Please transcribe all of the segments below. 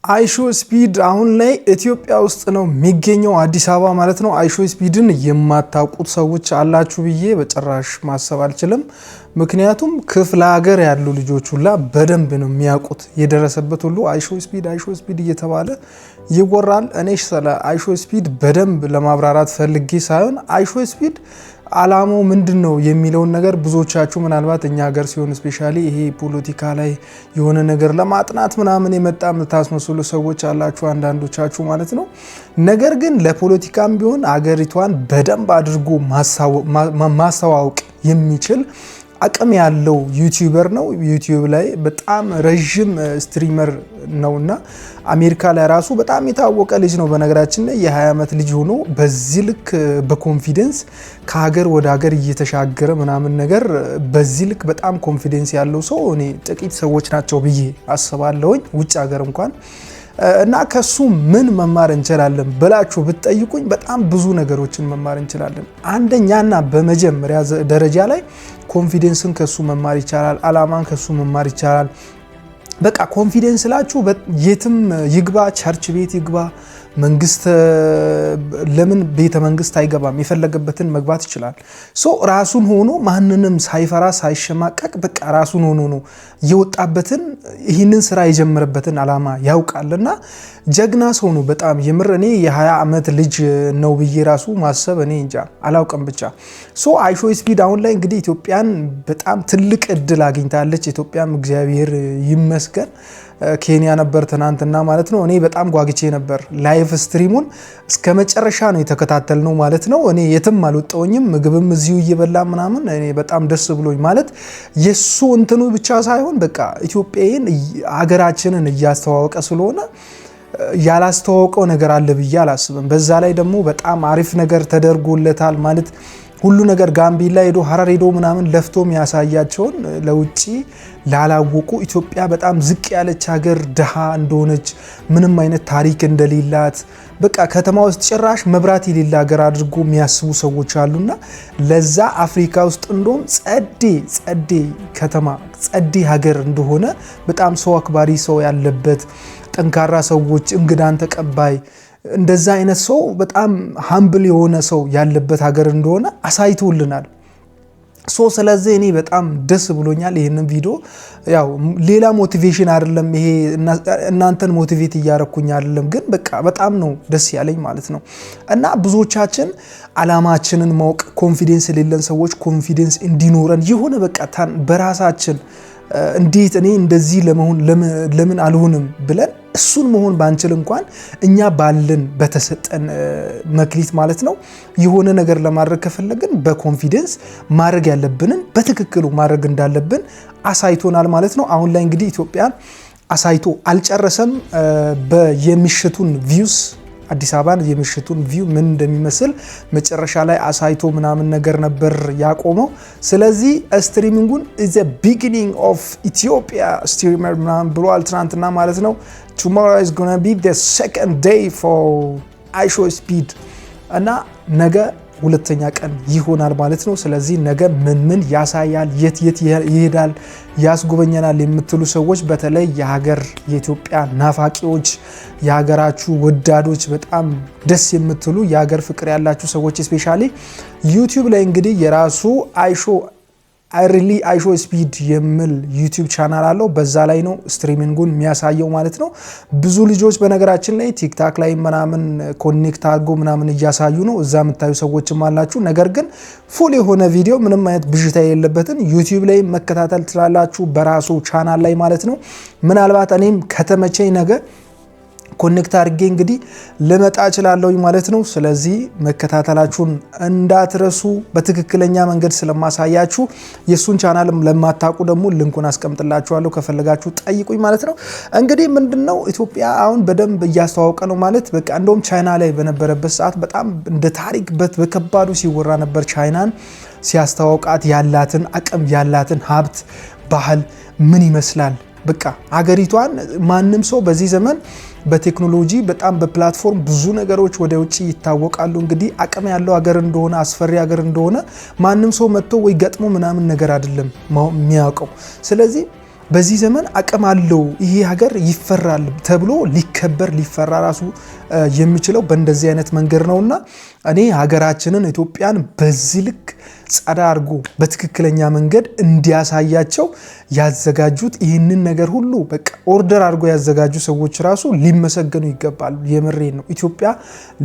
አይሾ ስፒድ አሁን ላይ ኢትዮጵያ ውስጥ ነው የሚገኘው፣ አዲስ አበባ ማለት ነው። አይሾ ስፒድን የማታውቁት ሰዎች አላችሁ ብዬ በጭራሽ ማሰብ አልችልም። ምክንያቱም ክፍለ ሀገር ያሉ ልጆች ሁላ በደንብ ነው የሚያውቁት። የደረሰበት ሁሉ አይሾ ስፒድ እየተባለ ይወራል። እኔ ስለ አይሾ ስፒድ በደንብ ለማብራራት ፈልጌ ሳይሆን አይሾ ስፒድ አላማው ምንድነው የሚለውን ነገር ብዙዎቻችሁ ምናልባት እኛ ሀገር ሲሆን ስፔሻሊ ይሄ ፖለቲካ ላይ የሆነ ነገር ለማጥናት ምናምን የመጣ የምታስመስሉ ሰዎች አላችሁ፣ አንዳንዶቻችሁ ማለት ነው። ነገር ግን ለፖለቲካም ቢሆን አገሪቷን በደንብ አድርጎ ማስተዋወቅ የሚችል አቅም ያለው ዩቲዩበር ነው። ዩቲዩብ ላይ በጣም ረጅም ስትሪመር ነውና አሜሪካ ላይ ራሱ በጣም የታወቀ ልጅ ነው። በነገራችን ላይ የ20 ዓመት ልጅ ሆኖ በዚህ ልክ በኮንፊደንስ ከሀገር ወደ ሀገር እየተሻገረ ምናምን ነገር በዚህ ልክ በጣም ኮንፊደንስ ያለው ሰው እኔ ጥቂት ሰዎች ናቸው ብዬ አስባለሁኝ ውጭ ሀገር እንኳን እና ከሱ ምን መማር እንችላለን ብላችሁ ብትጠይቁኝ በጣም ብዙ ነገሮችን መማር እንችላለን። አንደኛና በመጀመሪያ ደረጃ ላይ ኮንፊደንስን ከሱ መማር ይቻላል። አላማን ከሱ መማር ይቻላል። በቃ ኮንፊደንስ ላችሁ የትም ይግባ፣ ቸርች ቤት ይግባ፣ መንግስት ለምን ቤተ መንግስት አይገባም? የፈለገበትን መግባት ይችላል። ራሱን ሆኖ ማንንም ሳይፈራ ሳይሸማቀቅ በቃ ራሱን ሆኖ ነው የወጣበትን ይህንን ስራ የጀመረበትን አላማ ያውቃልና ጀግና ሰው ነው በጣም የምር። እኔ የ20 ዓመት ልጅ ነው ብዬ ራሱ ማሰብ እኔ እንጃ አላውቅም። ብቻ አይሾ ስፒድ አሁን ላይ እንግዲህ ኢትዮጵያን በጣም ትልቅ እድል አግኝታለች። ኢትዮጵያም እግዚአብሔር ይመስገን። ኬንያ ነበር ትናንትና ማለት ነው። እኔ በጣም ጓግቼ ነበር። ላይቭ ስትሪሙን እስከ መጨረሻ ነው የተከታተልነው ማለት ነው። እኔ የትም አልወጣሁኝም፣ ምግብም እዚሁ እየበላ ምናምን እኔ በጣም ደስ ብሎኝ ማለት የሱ እንትኑ ብቻ ሳይሆን በቃ ኢትዮጵያን ሀገራችንን እያስተዋወቀ ስለሆነ ያላስተዋወቀው ነገር አለ ብዬ አላስብም። በዛ ላይ ደግሞ በጣም አሪፍ ነገር ተደርጎለታል ማለት ሁሉ ነገር ጋምቤላ ሄዶ ሀረር ሄዶ ምናምን ለፍቶም ያሳያቸውን ለውጪ ላላወቁ ኢትዮጵያ በጣም ዝቅ ያለች ሀገር ድሃ እንደሆነች ምንም አይነት ታሪክ እንደሌላት በቃ ከተማ ውስጥ ጭራሽ መብራት የሌላ ሀገር አድርጎ የሚያስቡ ሰዎች አሉና ለዛ አፍሪካ ውስጥ እንደውም ጸዴ ከተማ ጸዴ ሀገር እንደሆነ በጣም ሰው አክባሪ ሰው ያለበት ጠንካራ ሰዎች እንግዳን ተቀባይ እንደዛ አይነት ሰው በጣም ሃምብል የሆነ ሰው ያለበት ሀገር እንደሆነ አሳይቶልናል። ስለዚህ እኔ በጣም ደስ ብሎኛል። ይሄንን ቪዲዮ ያው ሌላ ሞቲቬሽን አይደለም፣ ይሄ እናንተን ሞቲቬት እያረኩኝ አይደለም፣ ግን በቃ በጣም ነው ደስ ያለኝ ማለት ነው። እና ብዙዎቻችን አላማችንን ማወቅ ኮንፊደንስ የሌለን ሰዎች ኮንፊደንስ እንዲኖረን የሆነ በቃ በራሳችን እንዴት እኔ እንደዚህ ለምን አልሆንም ብለን እሱን መሆን ባንችል እንኳን እኛ ባለን በተሰጠን መክሊት ማለት ነው የሆነ ነገር ለማድረግ ከፈለግን በኮንፊደንስ ማድረግ ያለብንን በትክክሉ ማድረግ እንዳለብን አሳይቶናል ማለት ነው። አሁን ላይ እንግዲህ ኢትዮጵያን አሳይቶ አልጨረሰም። በየምሽቱን ቪውስ አዲስ አበባን የምሽቱን ቪው ምን እንደሚመስል መጨረሻ ላይ አሳይቶ ምናምን ነገር ነበር ያቆመው። ስለዚህ ስትሪሚንጉን is the beginning of Ethiopia streamer ምናምን ብሏል ትናንትና ማለት ነው። tomorrow is going to be the second day for አይሾ ስፒድ እና ነገ ሁለተኛ ቀን ይሆናል ማለት ነው። ስለዚህ ነገ ምን ያሳያል፣ የት ይሄዳል፣ ያስጎበኘናል የምትሉ ሰዎች በተለይ የኢትዮጵያ ናፋቂዎች፣ የሀገራችሁ ወዳዶች፣ በጣም ደስ የምትሉ የሀገር ፍቅር ያላችሁ ሰዎች ስፔሻሊ ዩቲዩብ ላይ እንግዲህ የራሱ አይሾ ስፒድ የሚል ዩቲዩብ ቻናል አለው። በዛ ላይ ነው ስትሪሚንጉን የሚያሳየው ማለት ነው። ብዙ ልጆች በነገራችን ላይ ቲክታክ ላይ ምናምን ኮኔክት አድርጎ ምናምን እያሳዩ ነው። እዛ የምታዩ ሰዎችም አላችሁ። ነገር ግን ፉል የሆነ ቪዲዮ ምንም አይነት ብዥታ የሌለበትን ዩቲዩብ ላይ መከታተል ትችላላችሁ በራሱ ቻናል ላይ ማለት ነው። ምናልባት እኔም ከተመቸኝ ነገር ኮኔክት አድርጌ እንግዲህ ልመጣ እችላለሁ ማለት ነው። ስለዚህ መከታተላችሁን እንዳትረሱ። በትክክለኛ መንገድ ስለማሳያችሁ የሱን ቻናል ለማታውቁ ደግሞ ሊንኩን አስቀምጥላችኋለሁ፣ ከፈለጋችሁ ጠይቁኝ ማለት ነው። እንግዲህ ምንድነው ኢትዮጵያ አሁን በደንብ እያስተዋወቀ ነው ማለት በቃ እንደውም ቻይና ላይ በነበረበት ሰዓት በጣም እንደ ታሪክ በከባዱ ሲወራ ነበር። ቻይናን ሲያስተዋውቃት ያላትን አቅም ያላትን ሀብት ባህል ምን ይመስላል በቃ ሀገሪቷን ማንም ሰው በዚህ ዘመን በቴክኖሎጂ በጣም በፕላትፎርም ብዙ ነገሮች ወደ ውጪ ይታወቃሉ። እንግዲህ አቅም ያለው ሀገር እንደሆነ አስፈሪ ሀገር እንደሆነ ማንም ሰው መጥቶ ወይ ገጥሞ ምናምን ነገር አይደለም የሚያውቀው። ስለዚህ በዚህ ዘመን አቅም አለው ይሄ ሀገር ይፈራል ተብሎ ሊከበር ሊፈራ ራሱ የሚችለው በእንደዚህ አይነት መንገድ ነውና እኔ ሀገራችንን ኢትዮጵያን በዚህ ልክ ጸዳ አድርጎ በትክክለኛ መንገድ እንዲያሳያቸው ያዘጋጁት ይህንን ነገር ሁሉ በቃ ኦርደር አድርጎ ያዘጋጁ ሰዎች ራሱ ሊመሰገኑ ይገባሉ። የምሬን ነው። ኢትዮጵያ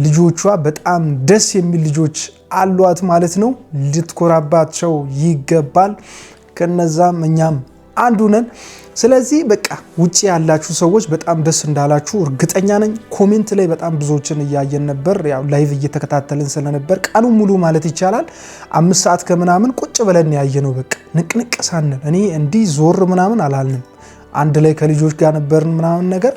ልጆቿ በጣም ደስ የሚል ልጆች አሏት ማለት ነው። ልትኮራባቸው ይገባል። ከነዛም እኛም አንዱ ነን። ስለዚህ በቃ ውጪ ያላችሁ ሰዎች በጣም ደስ እንዳላችሁ እርግጠኛ ነኝ። ኮሜንት ላይ በጣም ብዙዎችን እያየን ነበር። ያው ላይቭ እየተከታተልን ስለነበር ቀኑ ሙሉ ማለት ይቻላል 5 ሰዓት ከምናምን ቁጭ ብለን ያየነው በቃ ንቅንቅ ሳንል እኔ እንዲህ ዞር ምናምን አላልንም። አንድ ላይ ከልጆች ጋር ነበርን ምናምን ነገር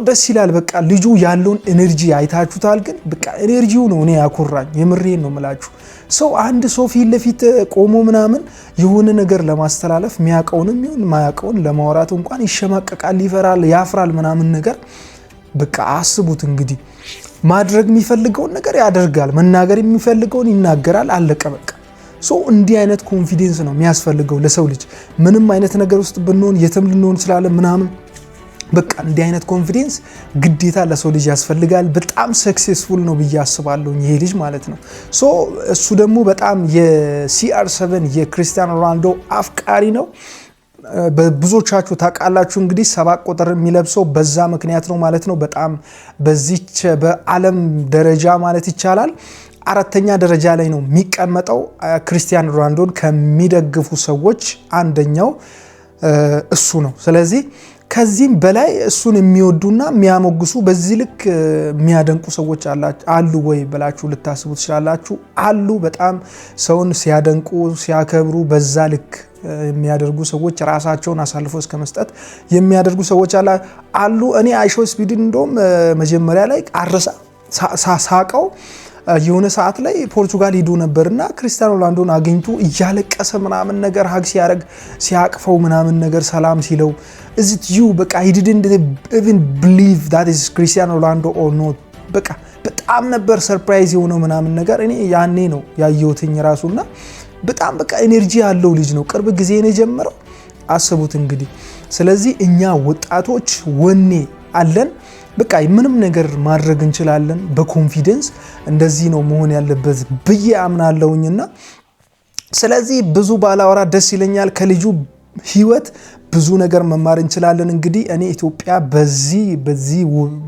ደስ ይላል። በቃ ልጁ ያለውን ኤነርጂ አይታችሁታል። ግን በቃ ኤነርጂው ነው እኔ ያኮራኝ። የምሬን ነው የምላችሁ። ሰው አንድ ሰው ፊት ለፊት ቆሞ ምናምን የሆነ ነገር ለማስተላለፍ የሚያውቀውንም ይሁን ማያውቀውን ለማውራት እንኳን ይሸማቀቃል፣ ይፈራል፣ ያፍራል ምናምን ነገር በቃ አስቡት እንግዲህ ማድረግ የሚፈልገውን ነገር ያደርጋል፣ መናገር የሚፈልገውን ይናገራል። አለቀ በቃ። እንዲህ አይነት ኮንፊደንስ ነው የሚያስፈልገው ለሰው ልጅ። ምንም አይነት ነገር ውስጥ ብንሆን የትም ልንሆን እንችላለን ምናምን በቃ እንዲህ አይነት ኮንፊደንስ ግዴታ ለሰው ልጅ ያስፈልጋል። በጣም ሰክሰስፉል ነው ብዬ አስባለሁ ይሄ ልጅ ማለት ነው። እሱ ደግሞ በጣም የCR7 የክርስቲያኖ ሮናልዶ አፍቃሪ ነው። ብዙዎቻችሁ ታውቃላችሁ እንግዲህ 7 ቁጥር የሚለብሰው በዛ ምክንያት ነው ማለት ነው። በጣም በዚች በዓለም ደረጃ ማለት ይቻላል 4ኛ ደረጃ ላይ ነው የሚቀመጠው። ክርስቲያኖ ሮናልዶን ከሚደግፉ ሰዎች አንደኛው እሱ ነው። ስለዚህ ከዚህም በላይ እሱን የሚወዱና የሚያሞግሱ በዚህ ልክ የሚያደንቁ ሰዎች አሉ ወይ ብላችሁ ልታስቡ ትችላላችሁ። አሉ። በጣም ሰውን ሲያደንቁ ሲያከብሩ በዛ ልክ የሚያደርጉ ሰዎች ራሳቸውን አሳልፎ እስከ መስጠት የሚያደርጉ ሰዎች አሉ። እኔ አይሾስፒድን እንደውም መጀመሪያ ላይ ሳቀው የሆነ ሰዓት ላይ ፖርቱጋል ሄዶ ነበርና ክርስቲያኖ ሮናልዶን አግኝቶ እያለቀሰ ምናምን ነገር ሀግ ሲያረግ ሲያቅፈው ምናምን ነገር ሰላም ሲለው is it you በቃ he didn't even believe that is Cristiano Ronaldo or not በቃ በጣም ነበር ሰርፕራይዝ የሆነው ምናምን ነገር እኔ ያኔ ነው ያየሁትኝ ራሱና በጣም በቃ ኤነርጂ ያለው ልጅ ነው። ቅርብ ጊዜ ነው የጀመረው። አስቡት እንግዲህ። ስለዚህ እኛ ወጣቶች ወኔ አለን። በቃ ምንም ነገር ማድረግ እንችላለን በኮንፊደንስ። እንደዚህ ነው መሆን ያለበት ብዬ አምናለሁኝና ስለዚህ ብዙ ባላወራ ደስ ይለኛል። ከልጁ ህይወት ብዙ ነገር መማር እንችላለን። እንግዲህ እኔ ኢትዮጵያ በዚህ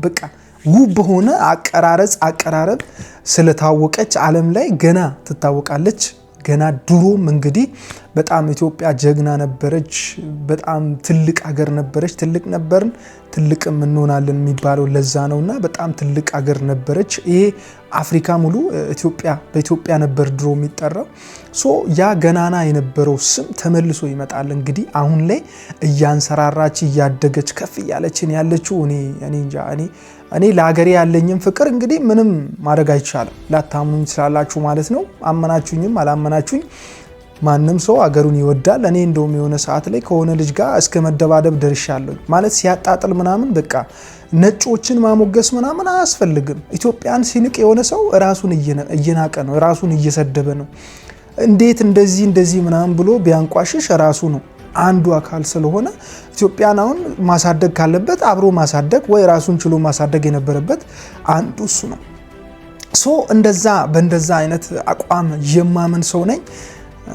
በቃ ውብ ሆነ አቀራረብ ስለታወቀች ዓለም ላይ ገና ትታወቃለች። ገና ድሮም እንግዲህ በጣም ኢትዮጵያ ጀግና ነበረች። በጣም ትልቅ ሀገር ነበረች። ትልቅ ነበርን ትልቅም እንሆናለን የሚባለው ለዛ ነውና በጣም ትልቅ ሀገር ነበረች። ይሄ አፍሪካ ሙሉ በኢትዮጵያ ነበር ድሮ የሚጠራው። ያ ገናና የነበረው ስም ተመልሶ ይመጣል። እንግዲህ አሁን ላይ እያንሰራራች እያደገች ከፍ እያለችን ያለችው እኔ ለሀገሬ ያለኝም ፍቅር እንግዲህ ምንም ማድረግ አይቻልም። ላታምኑኝ ስላላችሁ ማለት ነው። አመናችሁኝም አላመናችሁኝ ማንም ሰው አገሩን ይወዳል። እኔ እንደውም የሆነ ሰዓት ላይ ከሆነ ልጅ ጋር እስከ መደባደብ ደርሻለሁ። ማለት ሲያጣጥል ምናምን በቃ ነጮችን ማሞገስ ምናምን አያስፈልግም። ኢትዮጵያን ሲንቅ የሆነ ሰው ራሱን እየናቀ ነው፣ ራሱን እየሰደበ ነው። እንዴት እንደዚህ ምናምን ብሎ ቢያንቋሽሽ ራሱ ነው አንዱ አካል ስለሆነ ኢትዮጵያን አሁን ማሳደግ ካለበት አብሮ ማሳደግ ወይ ራሱን ችሎ ማሳደግ የነበረበት አንዱ እሱ ነው። በእንደዛ አይነት አቋም የማመን ሰው ነኝ።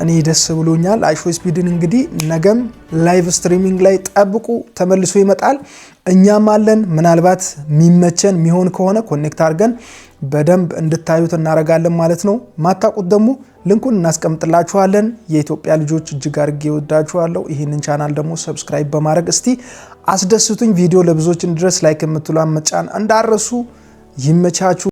እኔ ደስ ብሎኛል። አይሾስፒድን እንግዲህ ነገም ላይቭ ስትሪሚንግ ላይ ጠብቁ፣ ተመልሶ ይመጣል። እኛም አለን። ምናልባት የሚመቸን የሚሆን ከሆነ ኮኔክት አድርገን በደንብ እንድታዩት እናረጋለን ማለት ነው። ማታቁት ደግሞ ሊንኩን እናስቀምጥላችኋለን። የኢትዮጵያ ልጆች እጅግ አድርጌ ወዳችኋለሁ። ይህንን ቻናል ደግሞ ሰብስክራይብ በማድረግ እስቲ አስደስቱኝ። ቪዲዮ ለብዙዎች እንዲደርስ ላይክ የምትሏን መጫን እንዳረሱ። ይመቻችሁ።